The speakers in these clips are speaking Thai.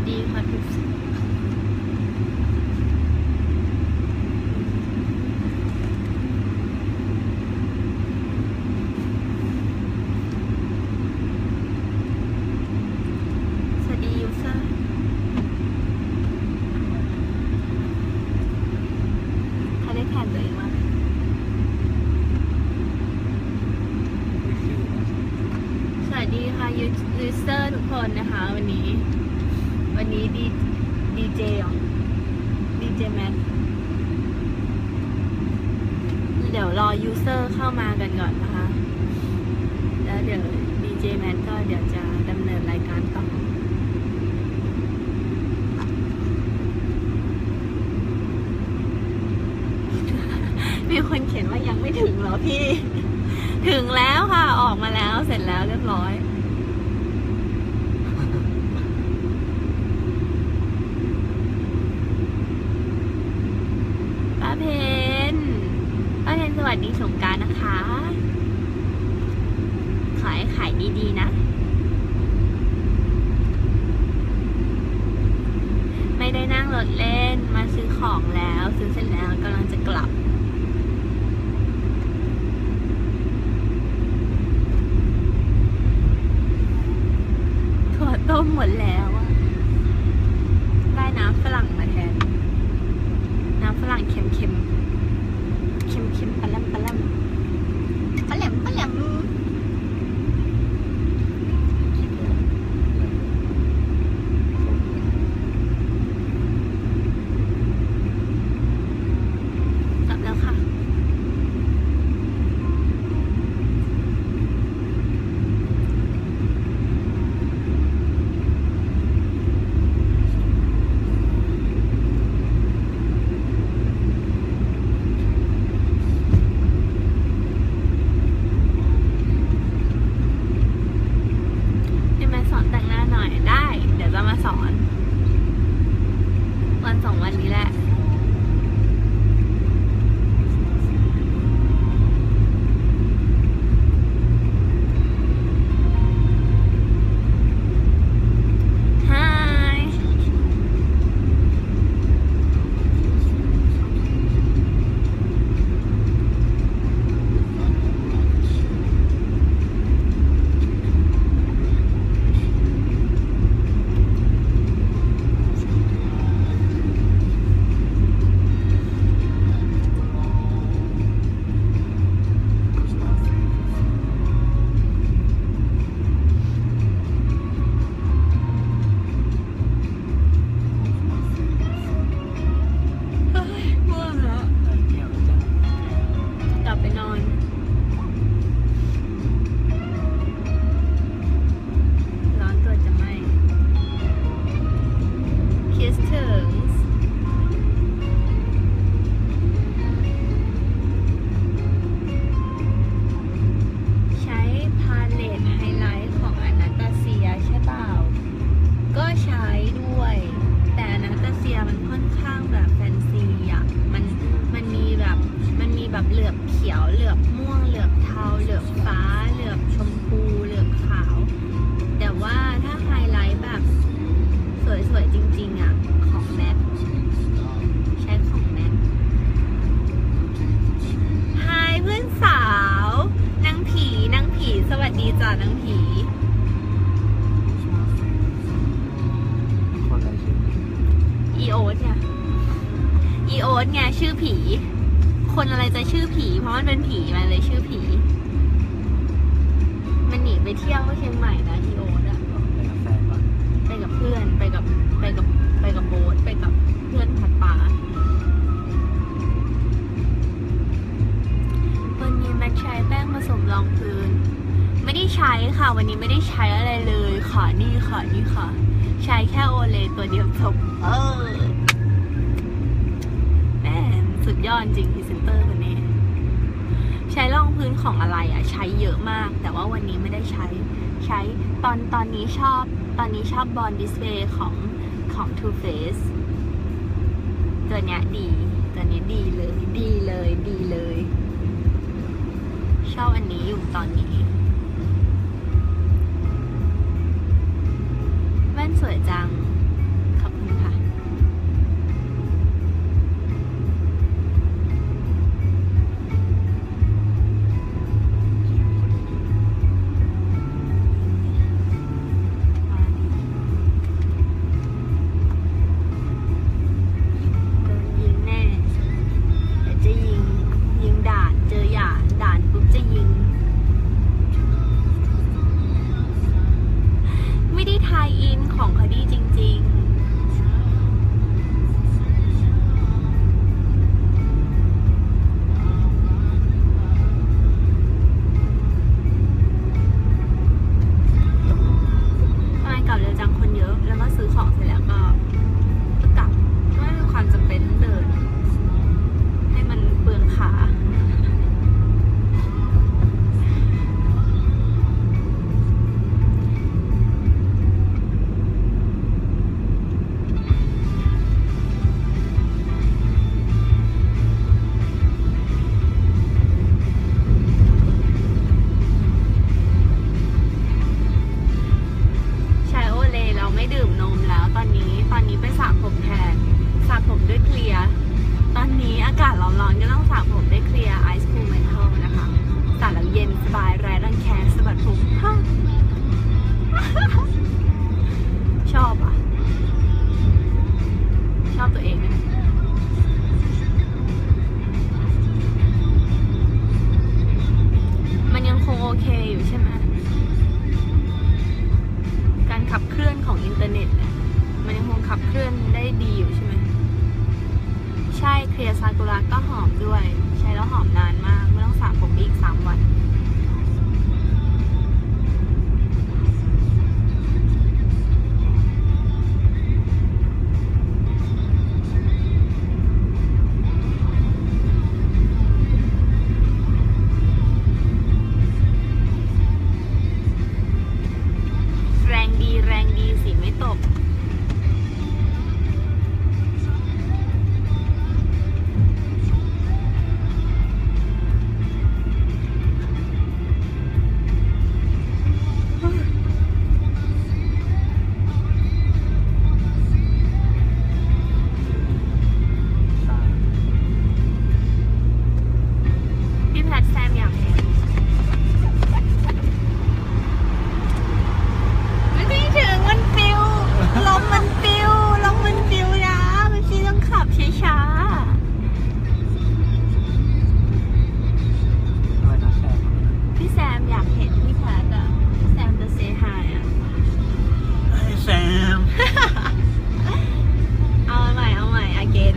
ดีค่ะทุกสวัสดียูเซอร์ใครได้แทนตัวเองวะสวัสดีค่ะยูเซอร์ทุกคนนะคะ วันนี้ดีเจเหรอดีเจแมทเดี๋ยวรอยูเซอร์เข้ามากันก่อนนะคะ แล้วเดี๋ยวดีเจแมทก็เดี๋ยวจะดำเนินรายการต่อมีคนเขียนว่ายังไม่ถึงเหรอพี่ ถึงแล้วค่ะออกมาแล้วเสร็จแล้วเรียบร้อยป้าเพนสวัสดีสงกรานต์นะคะขายดีๆนะไม่ได้นั่งรถเล่นมาซื้อของแล้วซื้อเสร็จแล้วกำลังจะกลับถั่วต้มหมดแล้วได้น้ำฝรั่งมาแทนน้ำฝรั่งเค็มปลาแหลมกลับแล้วค่ะสอนวันสองวันนี้แหละเหลือบเขียวเหลือบม่วงเหลือบเทาเหลือบฟ้าเหลือบชมพูเหลือบขาวแต่ว่าถ้าไฮไลท์แบบสวยๆจริงๆอ่ะของแม็กใช้ของแม็กไฮเพื่อนสาวนางผีสวัสดีจ้านางผีอีโอ๊ตเนี่ยอีโอ๊ตไงชื่อผีคนอะไรจะชื่อผีเพราะมันเป็นผีมันเลยชื่อผีมันหนีไปเที่ยวเชียงใหม่นะอีโอ๊ตอะไปกับเพื่อนไปกับโบ๊ทไปกับเพื่อนผัดป่าวันนี้แม็กใช้แป้งผสมรองพื้นไม่ได้ใช้ค่ะวันนี้ไม่ได้ใช้อะไรเลยค่ะนี่ค่ะใช้แค่โอเลตัวเดียวจบแม่สุดยอดจริงพรีเซนเตอร์คนนี้ใช้รองพื้นของอะไรอ่ะใช้เยอะมากแต่ว่าวันนี้ไม่ได้ใช้ตอนนี้ชอบบอลดิสเพย์ของ Too Faced ตัวเนี้ยดีเลยชอบอันนี้อยู่ตอนนี้แว่นสวยจัง เยอะๆแล้วก็ซื้อของเสร็จแล้วก็กลับไม่มีความจำเป็นต้องเดินให้มันเปลืองขาไม่ดื่มนมแล้วตอนนี้ไปสระผมแทนสระผมด้วยเคลียร์ตอนนี้อากาศร้อนๆก็ต้องสระผมด้วยเคลียร์ไอซ์คูลเมทัลนะคะสระแล้วเย็นสบายไร้รังแคสะบัดผมชอบอ่ะชอบตัวเองนะมันยังคงโอเคอยู่ใช่ไหมการขับเคลื่อนของอินเทอร์เน็ตเนี่ยมันยังคงขับเคลื่อนได้ดีอยู่ใช่ไหมใช่เคลียร์ซากุระก็หอมด้วยใช้แล้วหอมนานมากไม่ต้องสระผมอีก3 วันแรงดีสีไม่ตกพี่แพทแซมอยากเห็นไม่ได้ถึงมันปิวลมมันปิวนะมันพี่ต้องขับช้าๆพี่แซมอยากเห็นพี่แพทอะพี่แซมจะเซฮายอะแซม เอาใหม่ again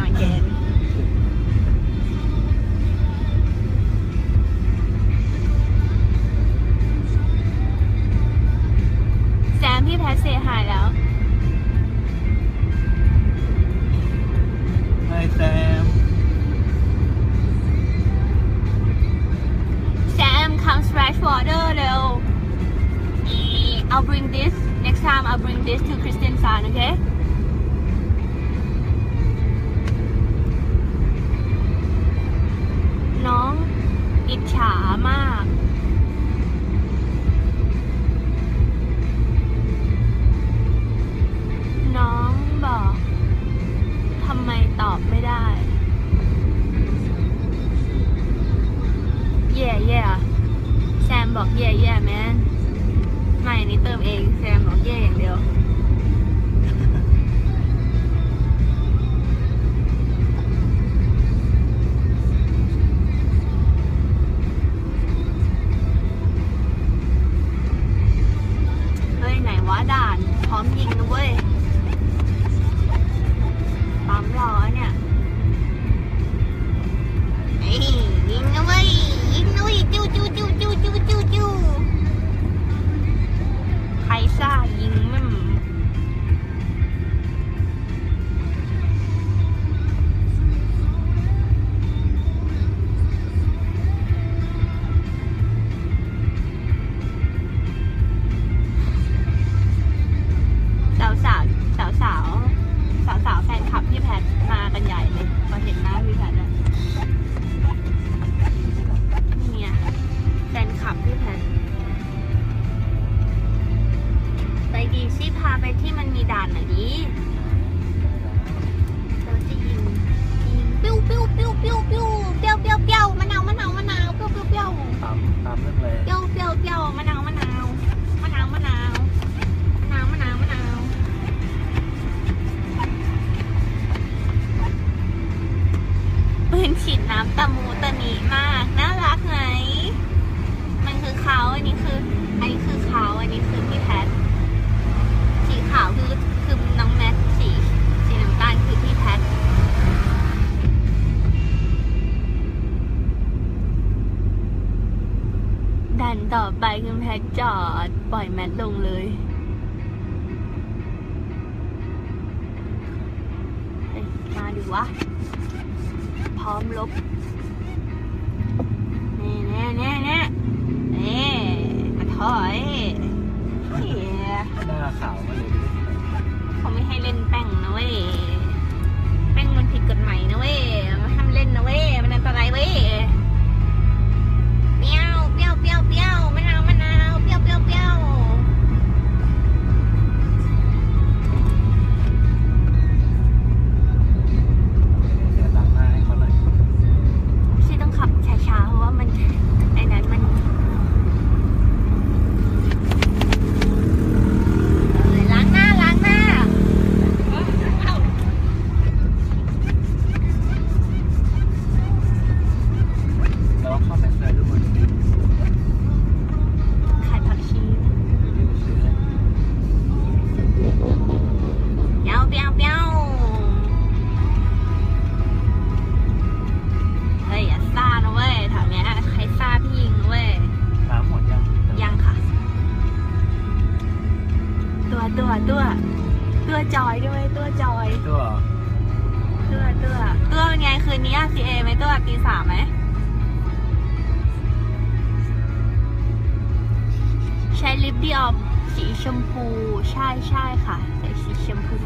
แซมพี่แพทเซฮายแล้ว แซม Sam come splash water เร็ว I'll bring this next time I'll bring this to Christian San okay น้องอิจฉามากน้องบอกทำไมตอบไม่ได้ yeah แซมบอก yeah man ไม่นี่เติมเองแซมบอก yeah อย่างเดียวเฮ้ยไหนวะด่านพร้อมยิงนะเว้ยปั๊มรอเนี่ยยิงนะเว้ยจิ้วใครซ่ายิงมั่มสาวแฟนคลับพี่แพทมากันใหญ่เลยพอเห็นหน้าพี่แพทอะเนี่ยแฟนคลับพี่แพทไปดีสิพาไปที่มันมีด่านหน่อยดิเราจะยิงปิ้วมะนาวเปรี้ยวปิ้วตามเรื่องเลยมะนาวมะนาวมะนาวปืนฉีดน้ำตะมูตะนีมากน่ารักไหมมันคือเขาอันนี้คือเขาอันนี้คือพี่แพทสีขาวคือน้องแมทสีน้ำตาลคือพี่แพทดันต่อไปคือแพทจอดปล่อยแมทลงเลย วะพร้อมลบแน่มาถอยหน้าขาวมาเลยไม่ได้ที่ไหน เขาไม่ให้เล่นแป้งนะเว้ยแป้งมันผิดกฎหมายนะเว้ยมันห้ามเล่นนะเว้ยมันอันตรายเว้ยเปรี้ยวมะนาวเปรี้ยวเปรี้ยวเดี๋ยวล้างหน้าให้เขาหน่อย ที่ต้องขับช้าๆเพราะว่ามันไอ้นั้นมันล้างหน้าแล้วเข้าไปใส่ด้วย ไข่ผักชีเปรี้ยวเฮ้ยอย่าซ่านะเว้ยแถวเนี้ยใครซ่าพี่ยิงนะเว้ย น้ำหมดยัง ยังค่ะ ตัวจอยด้วยตัวจอย ตัว เป็นไงคืนนี้CAไหมตัวตี 3ไหมใช้ลิปดิออมสีชมพูใช่ค่ะใช้สีชมพู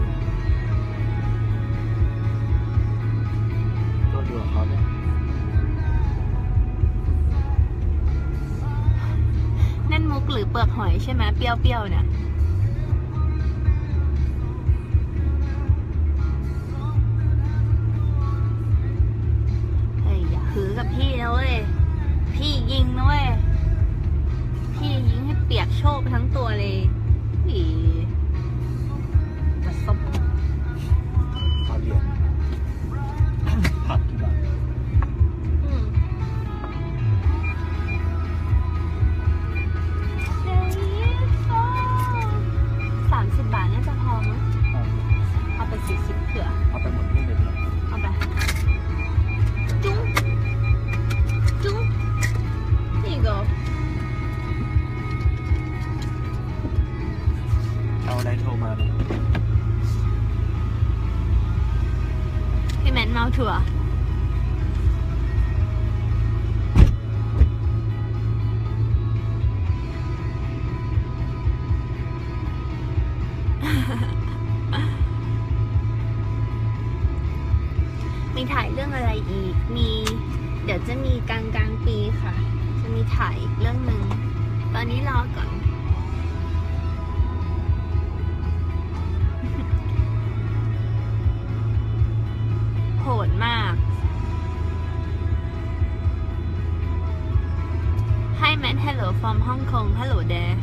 ตัวอยู่กับเขาเนี่ย นั่นมุกหรือเปลือกหอยใช่ไหมเปรี้ยวเนี่ยเฮ้ยอย่าหือกับพี่นะเว้ยพี่ยิงนะเว้ยพี่ยิงให้เปียกโชกไปทั้งตัวเลยอีจะซบ เขาเรียนผักกี่บาท 30 บาทน่าจะพอมั้งเอาไป40เผื่อ เอาไปหมดนี่เลยดีกว่า เอาไปจุ๊งนี่ก็ เอาอะไรโทรมาเนี่ย พี่แมนเมาถั่วมีถ่ายเรื่องอะไรอีก เดี๋ยวจะมีกลางปีค่ะ จะมีถ่ายอีกเรื่องหนึ่ง ตอนนี้รอก่อน โหดมาก Hi man hello from Hong Kong hello there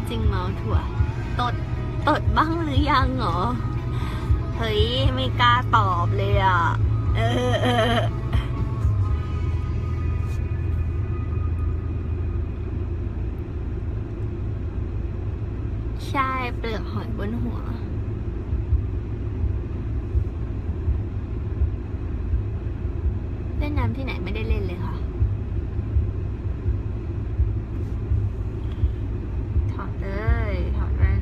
จริงเมาถั่วตดบ้างหรือยังเหรอ เฮ้ยไม่กล้าตอบเลยอ่ะ ใช่เปลือกหอยบนหัว เล่นน้ำที่ไหนไม่ได้เล่นเลยค่ะ ถอดแว่น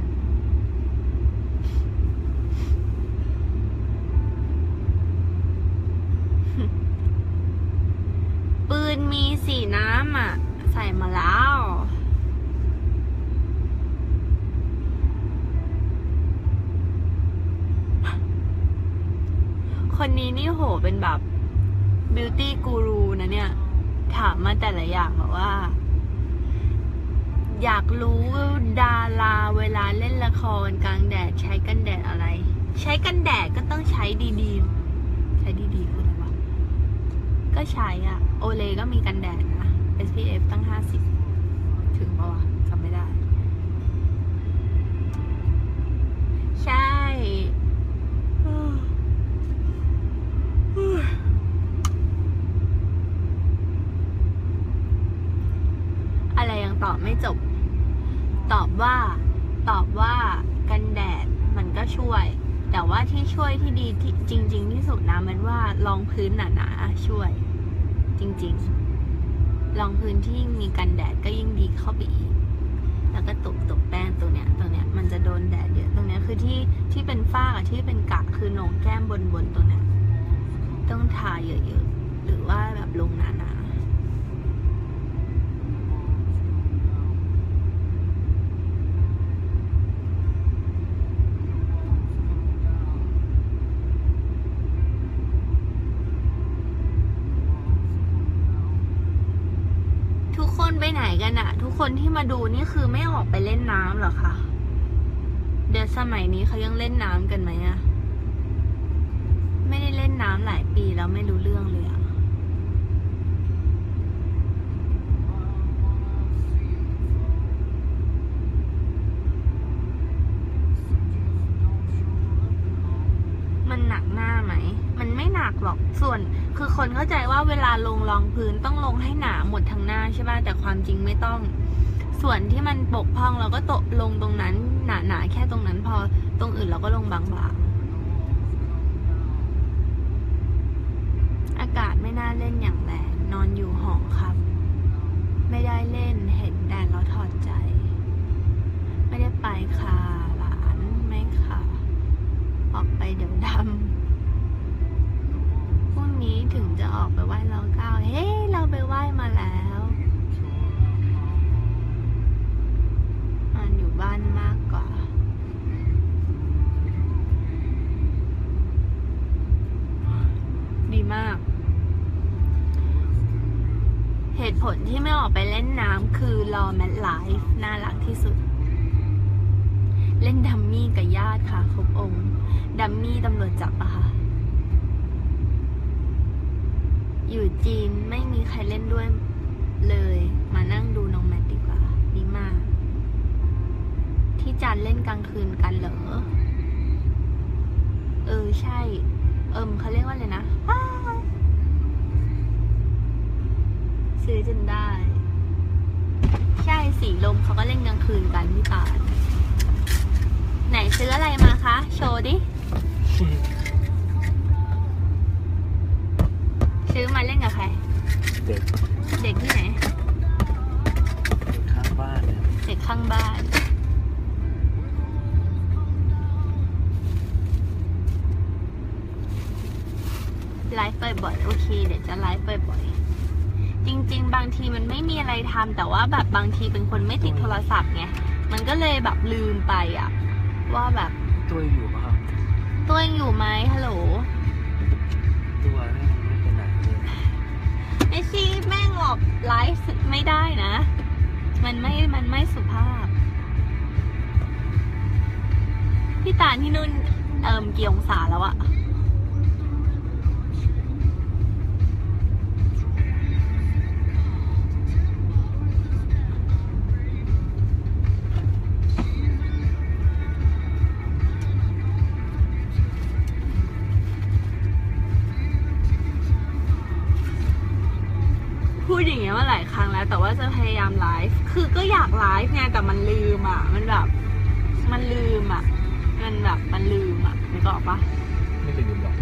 ปืนมีสีน้ำอ่ะ ใส่มาแล้ว คนนี้นี่โหเป็นแบบบิวตี้กูรูนะเนี่ย ถามมาแต่ละอย่างแบบว่า อยากรู้ดาราเวลาเล่นละครกลางแดดใช้กันแดดอะไร ใช้กันแดดก็ต้องใช้ดีๆใช้ดีๆคืออะไรวะก็ใช้อะโอเลก็มีกันแดดนะ SPF ตั้ง50ถึงปะวะจำไม่ได้ ใช่อะไรยังตอบไม่จบ ตอบว่ากันแดดมันก็ช่วย แต่ว่าที่ช่วยที่ดีที่จริงๆที่สุดนะมันว่ารองพื้นหนาๆช่วย จริงๆ รองพื้นที่มีกันแดดก็ยิ่งดีเข้าไปอีกแล้วก็ตบแป้งตรงเนี้ยมันจะโดนแดดเยอะตรงเนี้ยคือที่เป็นฝ้ากับที่เป็นกะคือโหนกแก้มบนตรงเนี้ยต้องทาเยอะๆหรือว่าแบบลงหนาๆทุกคนไปไหนกันอะทุกคนที่มาดูนี่คือไม่ออกไปเล่นน้ำหรอคะเดี๋ยวสมัยนี้เขายังเล่นน้ำกันไหมอะไม่ได้เล่นน้ำหลายปีแล้วไม่รู้เรื่องเลยอะมันหนักหน้าไหมมันไม่หนักหรอกส่วนคือคนเข้าใจว่าเวลาลงรองพื้นต้องลงให้หนาหมดทั้งหน้าใช่ป่ะแต่ความจริงไม่ต้องส่วนที่มันปกพร่องเราก็ตกลงตรงนั้นหนาแค่ตรงนั้นพอตรงอื่นเราก็ลงบางๆอากาศไม่น่าเล่นอย่างแรงนอนอยู่หอครับไม่ได้เล่นเห็นแดดแล้วถอดใจไม่ได้ไปค่ะหลานไม่ค่ะออกไปเดี๋ยวดำพรุ่งนี้ถึงจะออกไปไหว้เราเก้าเฮ้เราไปไหว้มาแล้วอยู่บ้านมากกว่าดีมากเหตุผลที่ไม่ออกไปเล่นน้ำคือรอแมทไลฟ์น่ารักที่สุดเล่นดัมมี่กับญาติค่ะครบองค์ดัมมี่ตำรวจจับอะค่ะอยู่จีนไม่มีใครเล่นด้วยเลยมานั่งดูน้องแมทดีกว่าดีมากที่จันเล่นกลางคืนกันเหรอใช่เขาเรียกว่าอะไรนะซื้อจนได้ใช่สีลมเขาก็เล่นกลางคืนกันพี่ปานไหนซื้ออะไรมาคะโชว์ดิซื้อมาเล่นกับใครเด็กที่ไหนข้างบ้านเนี่ยเด็กข้างบ้านไลฟ์บ่อยๆโอเคเดี๋ยวจะไลฟ์บ่อยๆจริงๆบางทีมันไม่มีอะไรทำแต่ว่าแบบบางทีเป็นคนไม่ติดโทรศัพท์ไงมันก็เลยแบบลืมไปอะว่าแบบตัวอยู่ป่ะครับตัวยังอยู่ไหมฮัลโหลตัวไม่เป็นไรไอซีแม่งออกไลฟ์ไม่ได้นะมันไม่สุภาพพี่ตาลที่นู่นกี่องศาแล้วอะพูดอย่างเงี้ยมาหลายครั้งแล้วแต่ว่าจะพยายามไลฟ์คือก็อยากไลฟ์ไงแต่มันลืมอ่ะมันแบบมันลืมอ่ะมันแบบมันลืมอ่ะนึกออกปะไม่ลืมหรอก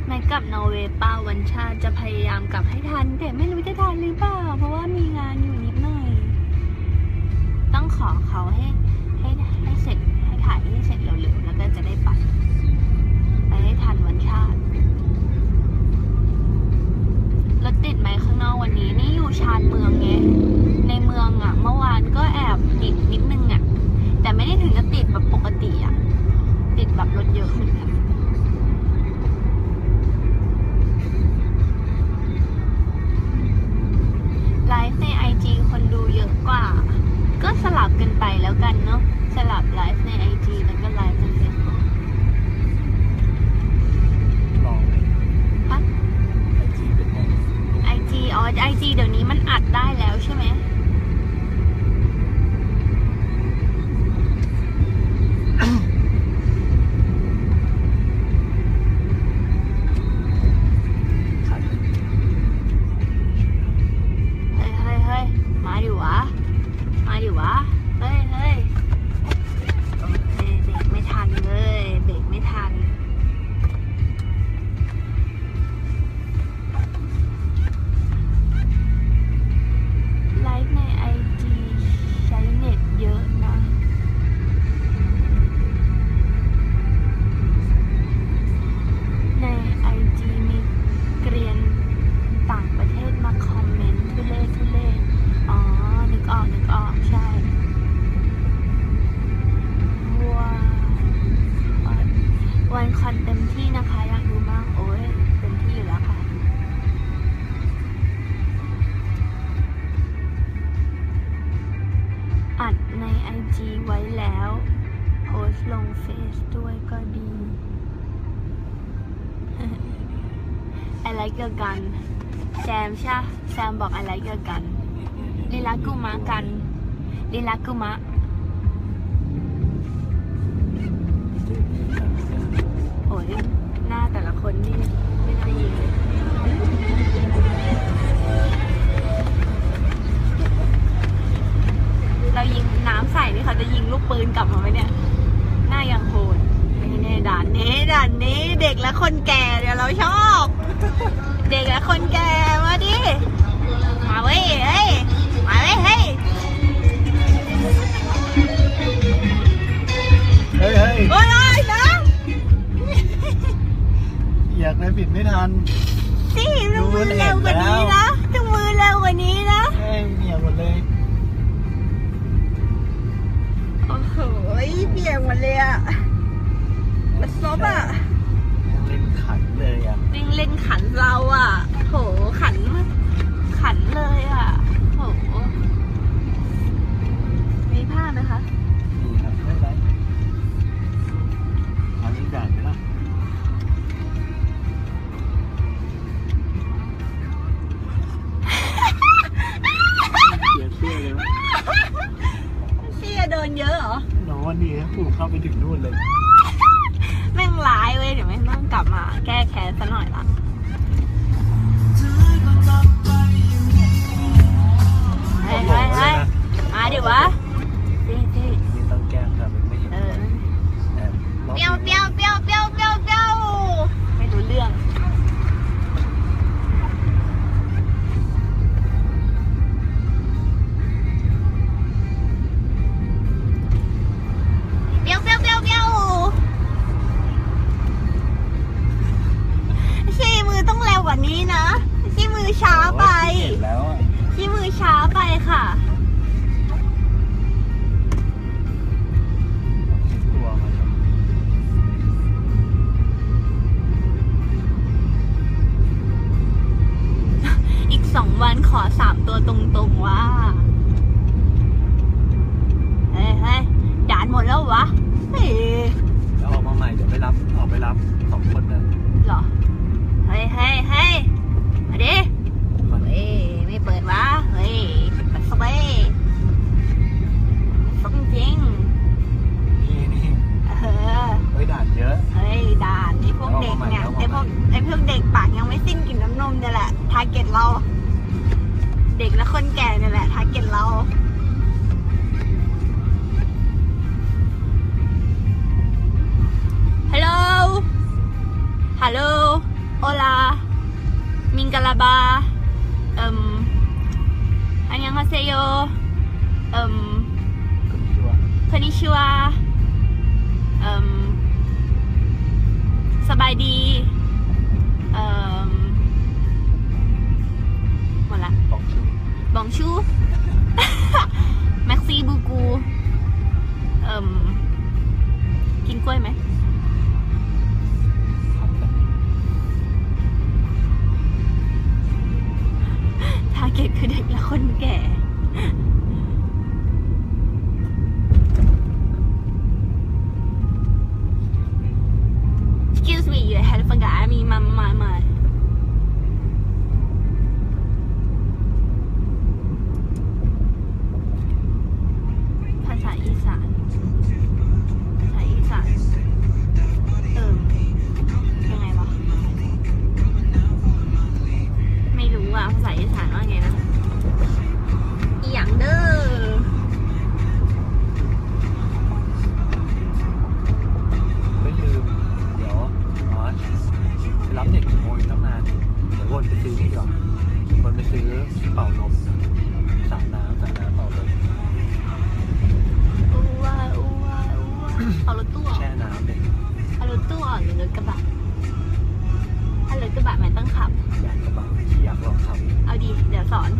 แม้กับนอร์เวย์ป้าวันชาติจะพยายามกลับให้ทันแต่ไม่รู้จะทันหรือเปล่าเพราะว่ามีงานอยู่นิดหน่อยต้องขอเขาให้เสร็จให้ถ่ายให้เสร็จเร็วๆแล้วก็จะได้ไปให้ทันวันชาติรถติดไหมข้างนอกวันนี้นี่อยู่ชานเมืองไงในเมืองอ่ะเมื่อวานก็แอบติดนิดนึงอ่ะแต่ไม่ได้ถึงกับติดแบบปกติอ่ะติดแบบรถเยอะเหมือนกันไลฟ์ใน IG คนดูเยอะกว่าก็สลับกันไปแล้วกันเนาะสลับไลฟ์ใน IG แล้วก็ไลฟ์ใน Facebook ที่นะคะอยากดูมากโอ้ยเต็มที่อยู่แล้วค่ะอัดใน IG ไว้แล้วโพสต์ลงเฟซด้วยก็ดี I like your gun แซมใช่แซมบอก I like your gun ลิลากุมะกันลิลากุมะโอ้ยหน้าแต่ละคนนี่ไม่น่ายิงเลยเรายิงน้ำใส่นี่เขาจะยิงลูกปืนกลับมาไหมเนี่ยหน้ายังโหดนี่ด่านนี้เด็กและคนแก่เดี๋ยวเราชอบเด็กและคนแก่มาดิมาเว้ยเฮ้ยมาเว้ยเฮ้ย เฮ้ย โอ้ยนะ อยากเลยปิดไม่ทัน สิต้องมือเร็วกว่านี้นะต้องมือเร็วกว่านี้นะ เฮ้ยเหนียวหมดเลย โอ้โหเบี่ยงหมดเลยอ่ะมันซบอ่ะ เล่นขันเลยอ่ะ วิ่งเล่นขันเราอ่ะโหขันเลยอ่ะโหมีผ้าไหมคะ นี่ครับไม่เป็นไรเอายิงด่านไปละเสียเสื้อเลยวะ เชี่ยโดนเยอะเหรอ น้องวันนี้ผูกเข้าไปถึงนู่นเลย แม่งร้ายเว้ยเดี๋ยวแม่งต้องกลับมาแก้แค้นซะหน่อยละเฮ้ยมาดิวะพี่ นี่ต้องแกล้งครับไม่เห็น เออ เป เปรี้ยวไม่รู้เรื่องเปรี้ยวชี้มือต้องเร็วกว่านี้นะชี้มือช้าไป เห็นแล้วอ่ะ ชี้มือช้าไปค่ะ ตัวมัน อีก2 วันขอ3 ตัวตรงๆว่าเฮ้ยด่านหมดแล้ววะเฮ้ย แล้วออกมาใหม่เดี๋ยวไปรับออกไปรับ2 คนนะ เหรอเฮ้ยมาดิเฮ้ยไม่เปิดวะเฮ้ยปัดสเปย์จริง นี่ เฮ้ย ด่านเยอะ เฮ้ยด่านไอ้พวกเด็กเนี่ยไอ้พวกเด็กปากยังไม่สิ้นกลิ่นน้ำนมเนี่ยแหละทาร์เก็ตเราเด็กและคนแก่เนี่ยแหละทาร์เก็ตเราฮัลโหลโอลามิงกาลาบาอันยังฮาเซโยคอนนิชิวาสบายดีหมดละบองชู แม็กซี่บูกูกินกล้วยไหมทาร์เก็ตคือเด็กและคนแก่ Excuse me, you had forgot me, my. ภาษาอีสานยังไงวะไม่รู้อ่ะภาษาอีสานว่าไงนะอีหยังเด้อไม่ลืมเดี๋ยวไปรับเด็กกี่โมงตั้งนานเดี๋ยววนไปซื้อนี่ก่อนวนไปซื้อเป่าลมสระน้ำเป่าลม เอารถตู้ แช่น้ำเลย เอารถตู้หรือรถกระบะถ้ารถกระบะมันต้องขับ อยากกระบะที่อยากลองขับ เอาดีเดี๋ยวสอน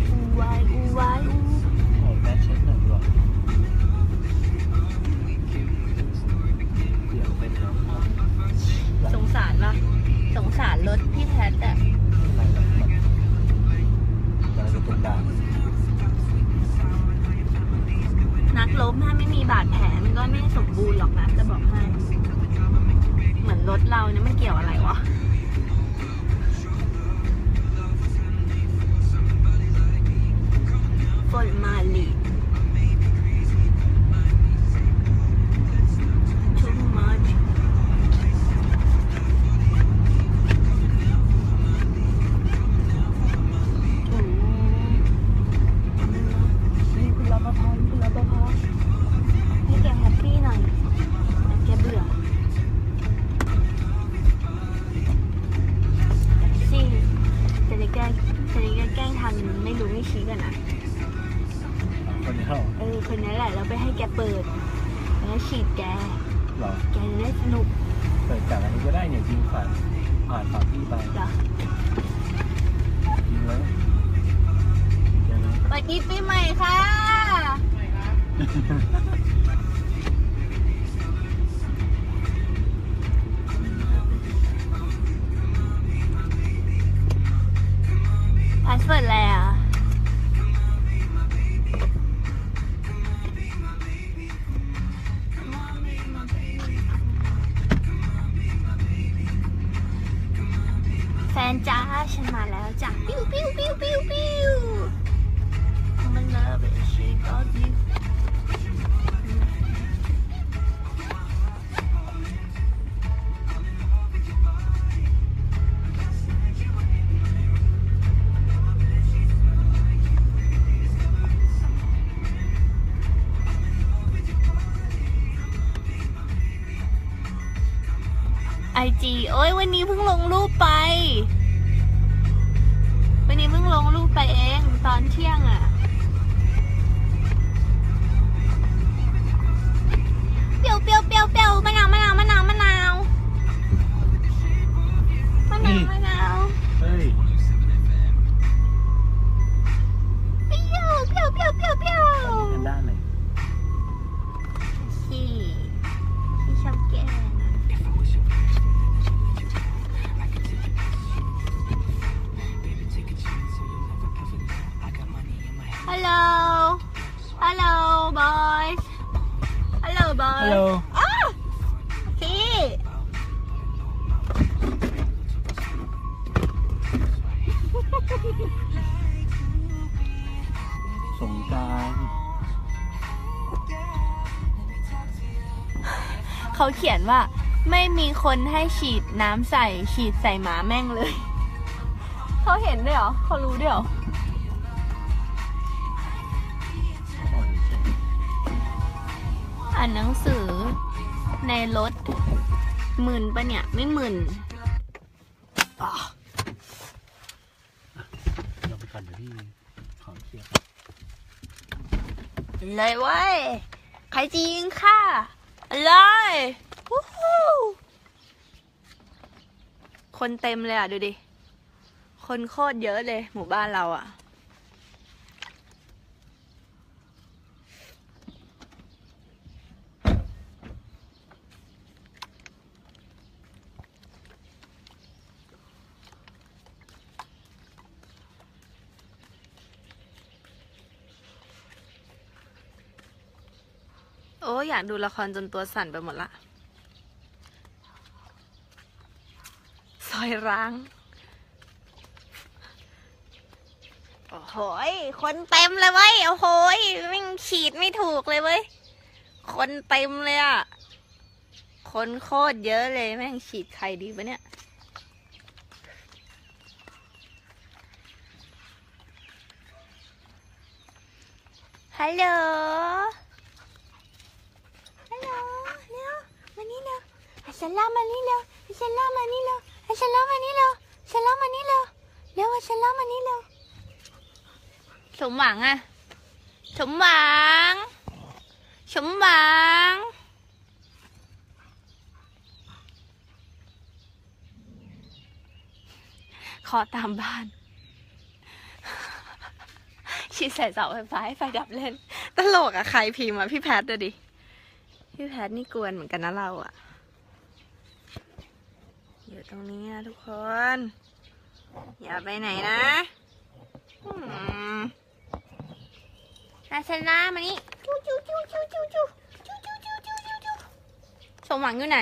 อูวาย โอ้แม่เช็ดหน่อยดีกว่า เนี่ยมันเกี่ยวอะไรวะฟอร์มาลีน too much นี่คุณรปภคุณรปภให้แกแฮปปี้หน่อยแกเบื่อสิจะได้แกล้งทำไม่รู้ไม่ชี้กันนะ คนนี้เหรอ คนนั้นแหละเราไปให้แกเปิดแล้วฉีดแก เหรอ แกจะได้สนุก เปิดจากอะไรก็ได้เนี่ยยิงผ่านฝาพี่ไป เหรอ ยิงเลยเดี๋ยวนะ สวัสดีปีใหม่ค่ะพาสเวิร์ดอะไรอ่ะแฟนจ้าฉันมาแล้วจ้ะปิ้วปิ้วปิ้วปิ้วปิ้วมันเลิฟit she got you ไอจีโอ้ยวันนี้เพิ่งลงรูปไป วันนี้เพิ่งลงรูปไปเองตอนเที่ยงอ่ะเปรี้ยวเปรี้ยวเปรี้ยวเปรี้ยวมะนาวมะนาวมะนาวมะนาวมะนาวมะนาว เฮ้ย เปรี้ยวเปรี้ยวเปรี้ยวเปรี้ยวเปรี้ยว อันนี้กันด้านไหน ที่ชอบแกล้งนะฮัลโหล ฮัลโหล บอยฮัลโหล บอย ฮัลโหล อ้าวพี่ สงกรานต์ เขาเขียนว่าไม่มีคนให้ฉีดน้ำใส่ฉีดใส่หมาแม่งเลย เขาเห็นด้วยเหรอ เขารู้ด้วยเหรอ อ่านหนังสือในรถหมื่นปะเนี่ย ไม่หมื่นอ๋อ เดี๋ยวไปก่อนเดี๋ยวพี่ขอเคลียร์ เลยเว้ยใครจริงค่ะเลยวู้ฮู้คนเต็มเลยอ่ะ ดูดิ คนโคตรเยอะเลย หมู่บ้านเราอ่ะ โอ้อยากดูละครจนตัวสั่นไปหมดละ ซอยร้าง โอ้โหยคนเต็มเลยเว้ย โอ้โหยวิ่งฉีดไม่ถูกเลยเว้ย คนเต็มเลยอ่ะ คนโคตรเยอะเลยแม่งฉีดใครดีปะเนี่ย ฮัลโหล ฮัลโหลเร็วมานี่เร็วอัสสลามานี่เร็วอัสสลามานี่เร็วอัสสลามานี่เร็วอัสสลามานี่เร็วเร็วอัสสลามานี่เร็วสมหวังอะสมหวังสมหวังขอตามบ้านชี้ใส่เสาไฟฟ้าให้ไฟดับเล่นตลกอะใครพิมพ์อะพี่แพทดูดิพี่แพทนี่กวนเหมือนกันนะเราอะอยู่ตรงนี้นะทุกคนอย่าไปไหนนะอาชนะมานี่จูจูจูจูจูจูจูจูจูจูจูจูสมหวังอยู่ไหน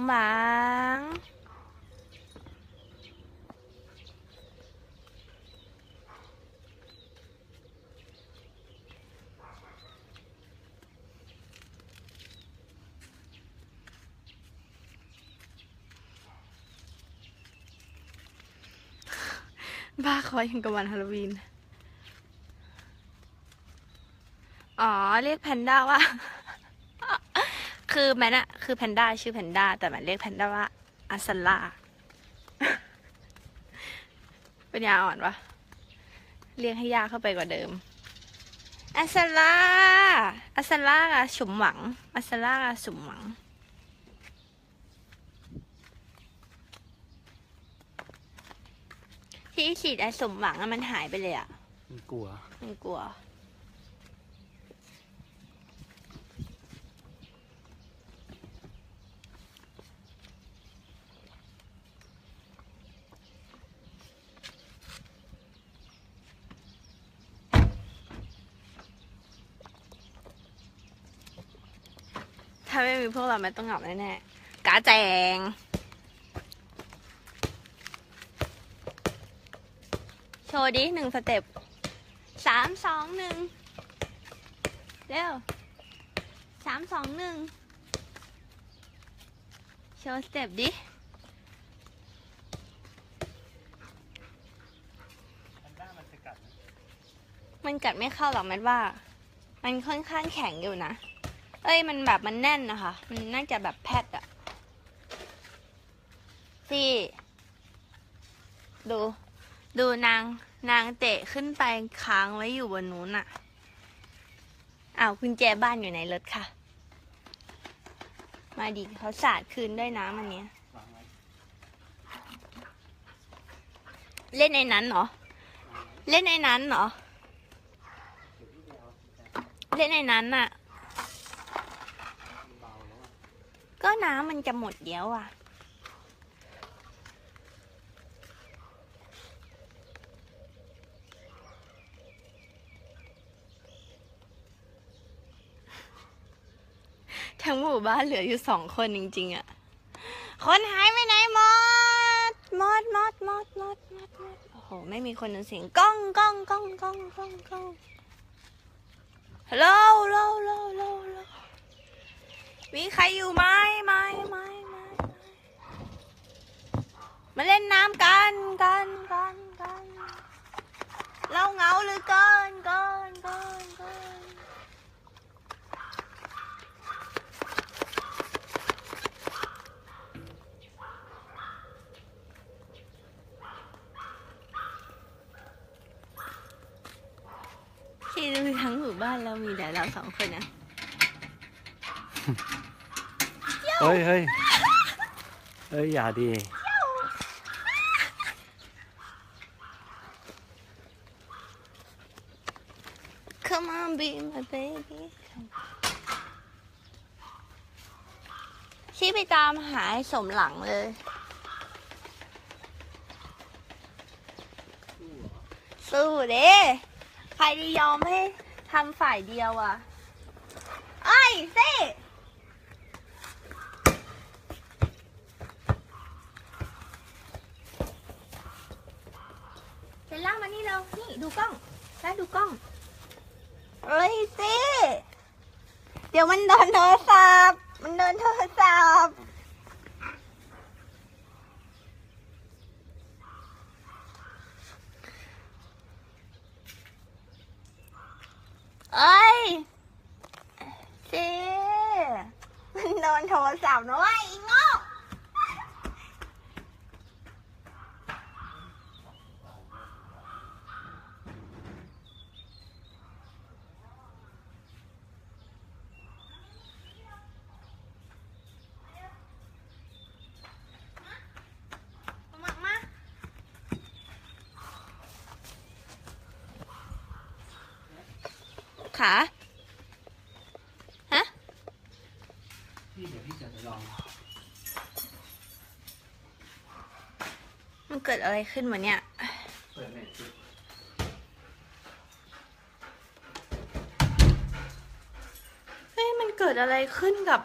หวังบ้าคอยยังกับวันฮาโลวีน อ๋อ เรียกแพนด้าว่า คือแมนอะคือแพนด้าชื่อแพนด้าแต่แมนเรียกแพนด้าว่าอาซัลล่า เป็นยาอ่อนวะเรียกให้ยากเข้าไปกว่าเดิมอาซัลล่าอาซัลล่าสมหวังอาซัลล่าสมหวังที่ฉีดไอสมหวังอะมันหายไปเลยอะ มันกลัว มันกลัวถ้าไม่มีพวกเราไม่ต้องเหงาแน่ๆกาแจงโชว์ดิ1 สเต็ป3 2 1เร็ว3 2 1โชว์สเต็ปดิมันกัดไม่เข้าหรอกแมทว่ามันค่อนข้างแข็งอยู่นะเอ้ยมันแบบมันแน่นนะคะมันน่าจะแบบแพทอะพี่ดูนางเตะขึ้นไปค้างไว้อยู่บนนู้นอะอ้าวกุญแจบ้านอยู่ในรถค่ะมาดิเขาสาดคืนด้วยน้ำอันเนี้ยเล่นในนั้นเหรอเล่นในนั้นเหรอเล่นในนั้นอะก็น้ำมันจะหมดเดี๋ยวอ่ะทั้งหมู่บ้านเหลืออยู่2 คนจริงๆอ่ะคนหายไปไหนหมดโอ้โหไม่มีคนเสียงก้องฮัลโหลมีใครอยู่ไหมมาเล่นน้ำกันเราเหงาเหลือเกินที่ดูทั้งหมู่บ้านเรามีแต่เรา2 คนนะ เฮ้ยอย่าดี Come on be my baby ชี้ไปตามหาให้สมหลังเลยสู้เด้ใครจะยอมให้ทำฝ่ายเดียวอ่ะไอ้เซ่เสร็จแล้วมานี่เร็วนี่ดูกล้องแล้วดูกล้องเอ้ยเซ่เดี๋ยวมันโดนโทรศัพท์เอ้ยเซ่มันโดนโทรศัพท์นะเว้ยอีโง่ขาฮะ เดี๋ยวพี่จะไปลอง มันเกิดอะไรขึ้นวะเนี่ย เปิดเน็ตสิ เฮ้ยมันเกิดอะไรขึ้นกับ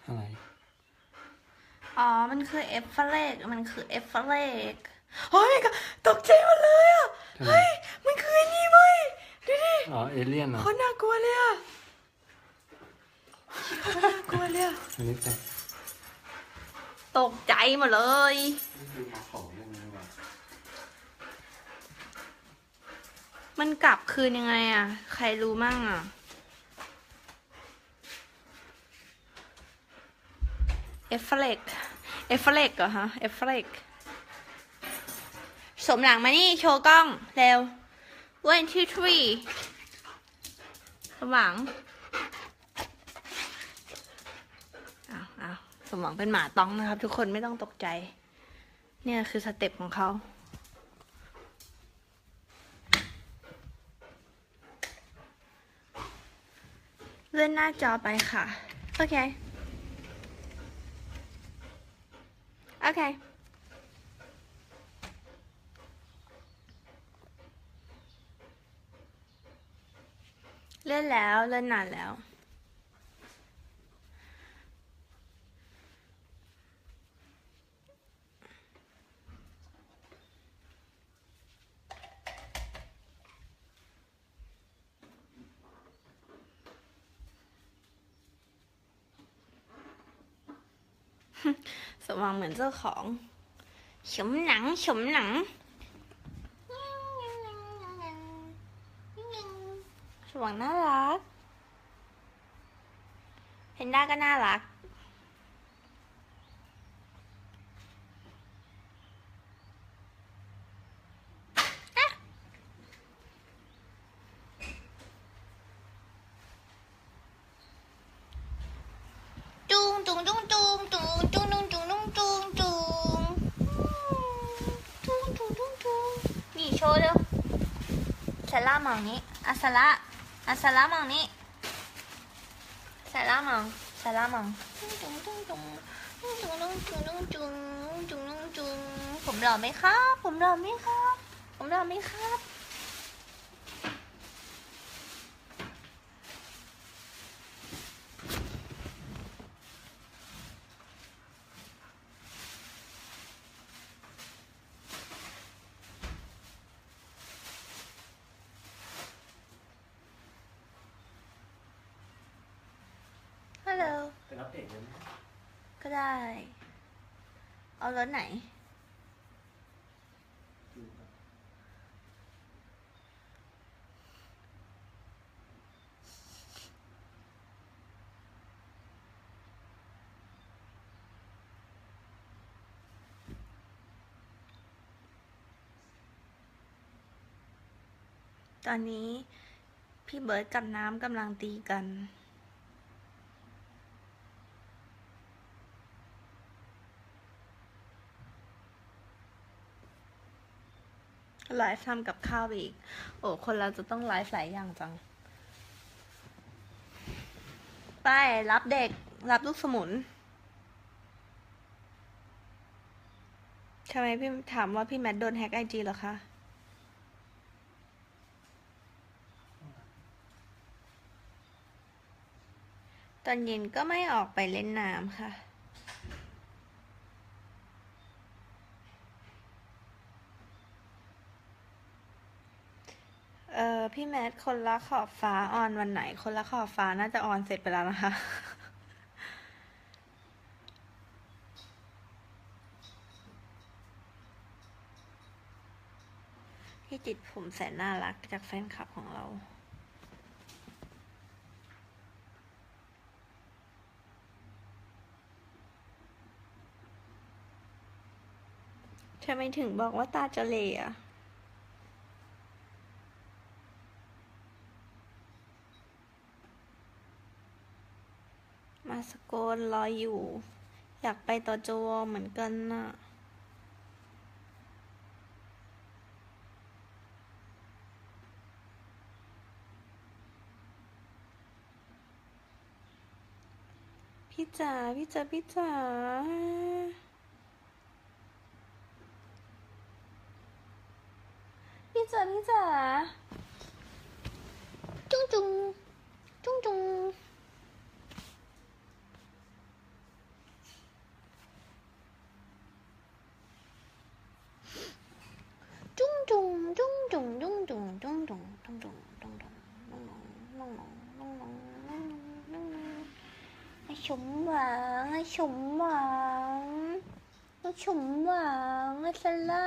อะไร อ๋อ มันคือเอฟเฟลกมันคือเอฟเฟลกเฮ้ยก็ตกใจหมดเลยอ่ะ เฮ้ย มันคือไอ้นี่เว้ยดูดิ อ๋อเอเลี่ยนเหรอ คนน่ากลัวเลยอ่ะคนน่ากลัวเลยอ่ะ อันนี้เป็น ตกใจหมดเลย คือมาของเรื่องนี้ว่ะ มันกลับคืนยังไงอ่ะ ใครรู้มั่งอ่ะ เอฟเฟลกเหรอฮะ เอฟเฟลกสมหลังมานี่ โชว์กล้อง เร็ว one two three สมหวังอ้าวสมหวังเป็นหมาต้องนะครับ ทุกคนไม่ต้องตกใจ เนี่ยคือสเต็ปของเขา เลื่อนหน้าจอไปค่ะ โอเค โอเค เลื่อนแล้วเลื่อนนานแล้ว สมองเหมือนเจ้าของฉมหนังฉมหนังสมองน่ารักเพนด้าก็น่ารักจุงจุงจุงจุงจุงจุงจุงจุงจุงจุงจุงจุงจุงจุงจุงนี่โชว์เร็วซาร่ามองนี้อาซาร่ามองนี้ซาร่ามองจุงจุงจุงจุงจุงจุงจุงจุงจุงจุงจุงผมหล่อไหมครับผมหล่อไหมครับผมหล่อไหมครับ ฮัลโหล เป็นอัปเดตเลยไหม ก็ได้ เอารถไหน ตอนนี้พี่เบิร์ดกับน้ำกำลังตีกัน ไลฟ์ทำกับข้าวอีก โอ้ คนเราจะต้องไลฟ์หลายอย่างจัง ไป รับเด็ก รับลูกสมุนทำไมพี่ถามว่าพี่แมทโดนแฮ็กไอจีเหรอคะ ตอนเย็นก็ไม่ออกไปเล่นน้ำค่ะ พี่แมทคนละขอบฟ้าออนวันไหน คนละขอบฟ้าน่าจะออนเสร็จไปแล้วนะคะ พี่จิตผมแสนน่ารักจากแฟนคลับของเรา ทำไมถึงบอกว่าตาจะเหล่อะมาสโกนรออยู่ อยากไปต่อจวเหมือนกันน่ะ พี่จ๋าพี่จ๋าพี่จ๋าพี่จ๋าพี่จ๋าจุ้งจุงจุ้งจุง ฉุมหวังฉุมหวังฉุมหวังอัสลา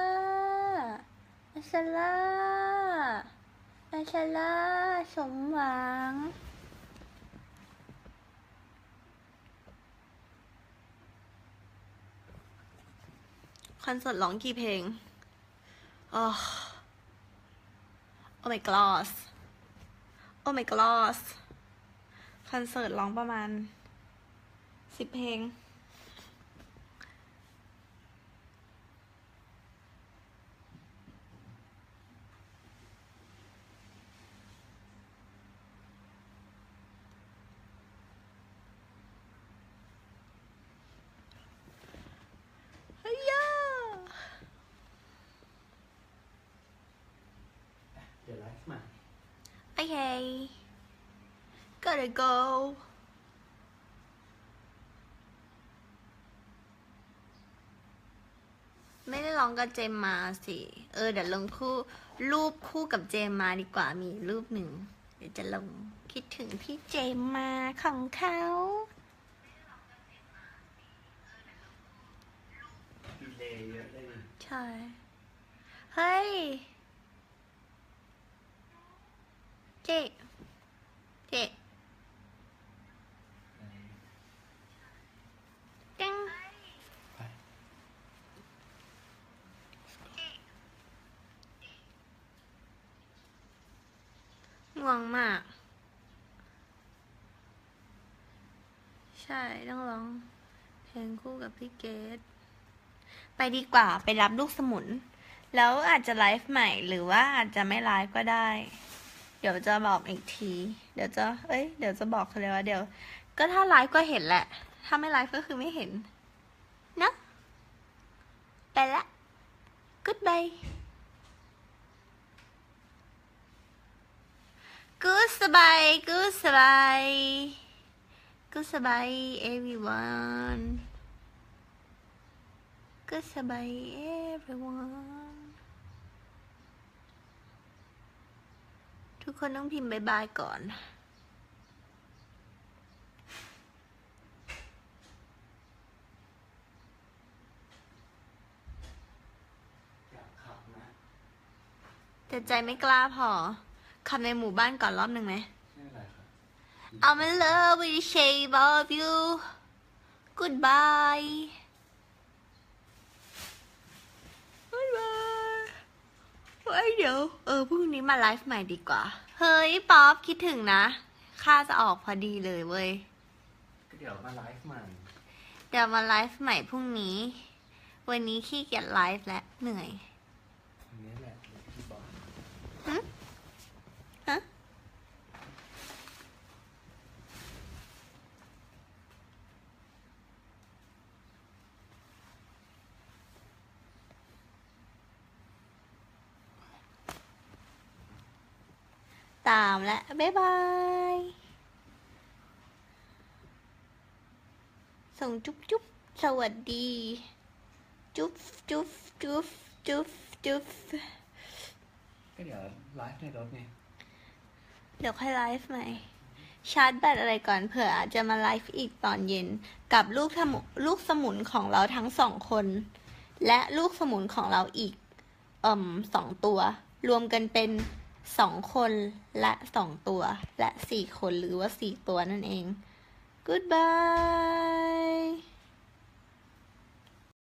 อัสลาอัสลาสมหวังคอนเสิร์ตร้องกี่เพลงอ๋อ Oh my god Oh my god คอนเสิร์ตร้องประมาณ10 เพลงเฮ้ยย่า เดี๋ยวไลฟ์มา Okay gotta go ไม่ได้ร้องกับเจมมาสิเดี๋ยวลงรูปคู่กับเจมมาดีกว่ามีรูปหนึ่งเดี๋ยวจะลงคิดถึงพี่เจมมาของเขา ดีเลย์เยอะเลย ใช่ เฮ้ย เจ๊ติ้งง่วงมาก ใช่ ต้องร้องเพลงคู่กับพี่เกดไปดีกว่าไปรับลูกสมุน แล้วอาจจะไลฟ์ใหม่หรือว่าอาจจะไม่ไลฟ์ก็ได้ เดี๋ยวจะบอกอีกที เดี๋ยวจะบอกเขาเลยว่าเดี๋ยว ก็ถ้าไลฟ์ก็เห็นแหละ ถ้าไม่ไลฟ์ก็คือไม่เห็นนะไปละ goodbye goodbye everyone goodbye everyone ทุกคนต้องพิมพ์บายบายก่อน อยากขับนะ แต่ใจไม่กล้าพอ ขับในหมู่บ้านก่อนรอบหนึ่งไหม ไม่เป็นไรครับ I'm in love with the shape of you goodbye goodbye เฮ้ยเดี๋ยวพรุ่งนี้มาไลฟ์ใหม่ดีกว่า เฮ้ยป๊อปคิดถึงนะค่าจะออกพอดีเลยเว้ย ก็เดี๋ยวมาไลฟ์ใหม่ เดี๋ยวมาไลฟ์ใหม่พรุ่งนี้ วันนี้ขี้เกียจไลฟ์และเหนื่อย อันนี้แหละที่บอก ฮะตามและบ๊ายบาย ส่งจุ๊บจุ๊บสวัสดี จุ๊บจุ๊บจุ๊บจุ๊บจุ๊บ ก็เดี๋ยวไลฟ์ในรถไง เดี๋ยวค่อยไลฟ์ใหม่ ชาร์จแบตอะไรก่อนเผื่ออาจจะมาไลฟ์อีกตอนเย็น กับลูกสมุนของเราทั้ง2 คน และลูกสมุนของเราอีก2 ตัว รวมกันเป็น2 คนและ2 ตัวและ4 คนหรือว่า4 ตัวนั่นเอง Goodbye